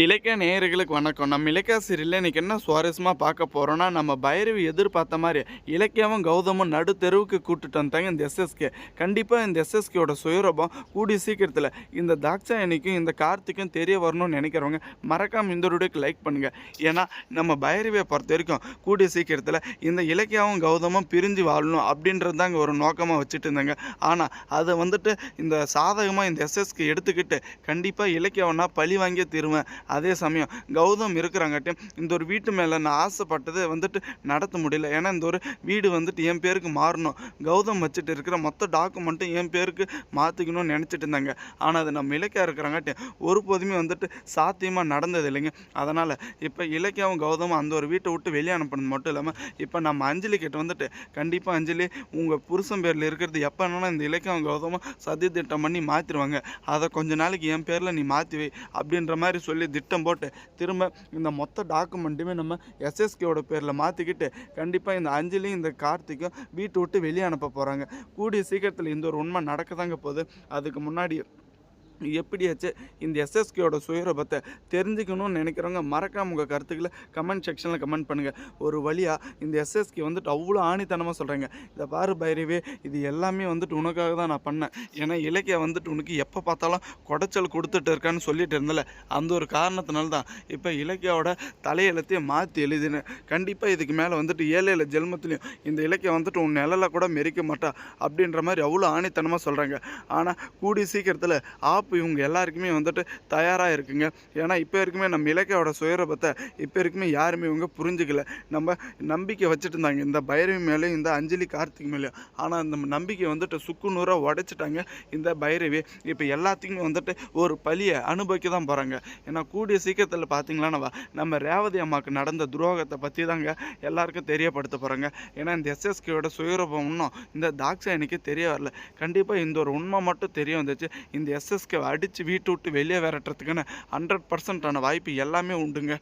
இலக்கிய நேயர்களுக்கு வணக்கம். நம்ம இலக்கிய சீரியல்ல இன்னைக்கு என்ன சுவாரஸ்யமா பார்க்க போறோம்னா, நம்ம பைரவி எதிர்பார்த்த மாரி இலக்கியாவும் கௌதமும் நடு தெருவுக்கு கூட்டிட்டு வந்துட்டாங்க இந்த எஸ்எஸ்கே. கண்டிப்பா இந்த எஸ்எஸ்கேவோட சுயரூபம் கூடிய சீக்கிரத்துல இந்த தாக்ஷாயணிக்கும் இந்த கார்த்திக்கும் தெரிய வரணும்னு நினைக்கிறவங்க மறக்காம இந்த வீடியோக்கு லைக் பண்ணுங்க. ஏன்னா நம்ம பைரவியை பொறுத்த வரைக்கும் கூடிய சீக்கிரத்துல இந்த இலக்கியாவும் கௌதமும் பிரிஞ்சு வாழணும் அப்படின்றது தாங்க ஒரு நோக்கமா வச்சுட்டு இருந்தாங்க. ஆனா அதை வந்துட்டு இந்த சாதகமா இந்த எஸ்எஸ்கே எடுத்துக்கிட்டு கண்டிப்பா இலக்கியாவனா பழி வாங்கியே தீருவேன். அதே சமயம் கௌதம் இருக்கிறாங்கட்டும் இந்த ஒரு வீட்டு மேலே நான் ஆசைப்பட்டது வந்துட்டு நடத்த முடியல. ஏன்னா இந்த ஒரு வீடு வந்துட்டு என் பேருக்கு மாறணும், கௌதம் வச்சுட்டு இருக்கிற மொத்த டாக்குமெண்ட்டும் என் பேருக்கு மாற்றிக்கணும்னு நினச்சிட்டு இருந்தாங்க. ஆனால் அது நம்ம இலக்கியா இருக்கிறாங்கட்டும் ஒருபோதுமே வந்துட்டு சாத்தியமாக நடந்தது இல்லைங்க. அதனால் இப்போ இலக்கியாவும் கௌதமும் அந்த ஒரு வீட்டை விட்டு வெளியே அனுப்புனது மட்டும் இல்லாமல் இப்போ நம்ம அஞ்சலி கிட்ட வந்துட்டு கண்டிப்பாக அஞ்சலி உங்கள் புருஷன் பேரில் இருக்கிறது எப்போ என்னன்னா இந்த இலக்கியாவும் கௌதமும் சதி திட்டம் பண்ணி மாற்றிடுவாங்க, அதை கொஞ்ச நாளைக்கு என் பேரில் நீ மாற்றி வை அப்படின்ற மாதிரி சொல்லி திட்டம் போட்டு திரும்ப இந்த மொத்த டாக்குமெண்ட்டுமே நம்ம எஸ்எஸ்கேவோட பேரில் மாற்றிக்கிட்டு கண்டிப்பாக இந்த அஞ்சலியும் இந்த கார்த்திக்கும் வீட்டை விட்டு வெளியே அனுப்ப போகிறாங்க. கூடிய சீக்கிரத்தில் இந்த ஒரு உண்மை நடக்க தாங்க போகுது. அதுக்கு முன்னாடி எப்படியாச்சு இந்த எஸ்எஸ்கேயோட சுயரூபத்தை தெரிஞ்சுக்கணும்னு நினைக்கிறவங்க மறக்காம உங்கள் கருத்துக்களை கமெண்ட் செக்ஷனில் கமெண்ட் பண்ணுங்கள். ஒரு வழியாக இந்த எஸ்எஸ்கே வந்துட்டு அவ்வளோ ஆணித்தனமாக சொல்கிறாங்க, இதை பாரு பைரவே இது எல்லாமே வந்துட்டு உனக்காக தான் நான் பண்ணேன். ஏன்னா இலக்கிய வந்துட்டு உனக்கு எப்போ பார்த்தாலும் குடைச்சல் கொடுத்துட்டு இருக்கான்னு சொல்லிட்டு இருந்தல, அந்த ஒரு காரணத்தினால தான் இப்போ இலக்கியாவோட தலையெழுத்தையும் மாற்றி எழுதினேன். கண்டிப்பாக இதுக்கு மேலே வந்துட்டு 7 ஜென்மத்துலேயும் இந்த இலக்கிய வந்துட்டு உன் நிழலை கூட மெரிக்க மாட்டா அப்படின்ற மாதிரி அவ்வளோ ஆணித்தனமாக சொல்கிறாங்க. ஆனால் கூடிய சீக்கிரத்தில் இவங்க எல்லாருக்குமே வந்துட்டு தயாராக இருக்குங்க. ஏன்னா இப்போ இருக்குமே நம்ம இலக்கியோட சுயரூபத்தை இப்போ இருக்குமே யாருமே இவங்க புரிஞ்சுக்கல. நம்ம நம்பிக்கை வச்சுட்டு இருந்தாங்க இந்த பைரவி மேலேயும் இந்த அஞ்சலி கார்த்திக் மேலேயும். ஆனால் அந்த நம்பிக்கை வந்துட்டு சுக்குநூறாக உடைச்சிட்டாங்க இந்த பைரவி. இப்போ எல்லாத்துக்குமே வந்துட்டு ஒரு பழியை அனுபவிக்க தான் போகிறாங்க. ஏன்னா கூடிய சீக்கிரத்தில் பார்த்தீங்களா நம்ம ரேவதி அம்மாவுக்கு நடந்த துரோகத்தை பற்றி தாங்க எல்லாருக்கும் தெரியப்படுத்த போகிறாங்க. ஏன்னா இந்த எஸ்எஸ்கேயோட சுயரூபம் இன்னும் இந்த தாக்ஷாயணிக்கு தெரிய வரல. கண்டிப்பாக இந்த ஒரு உண்மை மட்டும் தெரிய வந்துச்சு, இந்த எஸ்எஸ்கே அடித்து வீட்டு விட்டு வெளியே விரட்டுறதுக்கான 100% வாய்ப்பு எல்லாமே உண்டுங்க.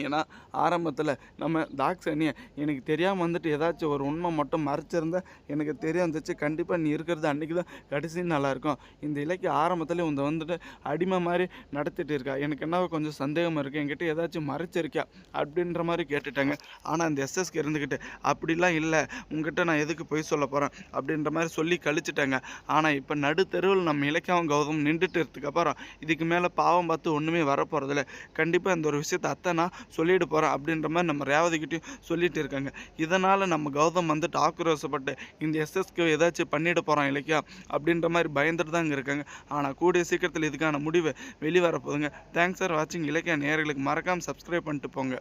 ஏன்னா ஆரம்பத்தில் நம்ம தாக்ஷாயணியை எனக்கு தெரியாமல் வந்துட்டு ஏதாச்சும் ஒரு உண்மை மட்டும் மறைச்சிருந்தா எனக்கு தெரிய வந்துச்சு, கண்டிப்பாக நீ இருக்கிறது அன்றைக்கி தான் கடைசின்னு நல்லாயிருக்கும். இந்த இலக்கிய ஆரம்பத்தில் இந்த வந்துட்டு அடிமை மாதிரி நடத்திட்டு இருக்கா, எனக்கு என்ன கொஞ்சம் சந்தேகமாக இருக்குது, என்கிட்ட ஏதாச்சும் மறைச்சிருக்கா அப்படின்ற மாதிரி கேட்டுட்டாங்க. ஆனால் அந்த எஸ்எஸ்கே இருந்துக்கிட்டு அப்படிலாம் இல்லை, உங்ககிட்ட நான் எதுக்கு போய் சொல்ல போகிறேன் அப்படின்ற மாதிரி சொல்லி கழிச்சிட்டாங்க. ஆனால் இப்போ நடு தெருவில் நம்ம இலக்கியாவும் கௌதம் நின்றுட்டு இருக்கிறதுக்கப்புறம் இதுக்கு மேலே பாவம் பார்த்து ஒன்றுமே வரப்போகிறதில்ல. கண்டிப்பாக இந்த ஒரு விஷயத்தை அத்தனை சொல்லிட்டு போகிறேன் அப்படின்ற மாதிரி நம்ம ரேவதிக்கிட்டையும் சொல்லிட்டு இருக்காங்க. இதனால் நம்ம கௌதம் வந்துட்டு ஆக்ரோஷப்பட்டு இந்த எஸ்எஸ்கே ஏதாச்சும் பண்ணிட்டு போகிறான் இலக்கியா அப்படின்ற மாதிரி பயந்துட்டு தான் இங்கே இருக்காங்க. ஆனால் கூடிய சீக்கிரத்தில் இதுக்கான முடிவை வெளிவர போதுங்க. தேங்க்ஸ் ஃபார் வாட்சிங். இலக்கியா நேயர்களுக்கு மறக்காமல் சப்ஸ்கிரைப் பண்ணிட்டு போங்க.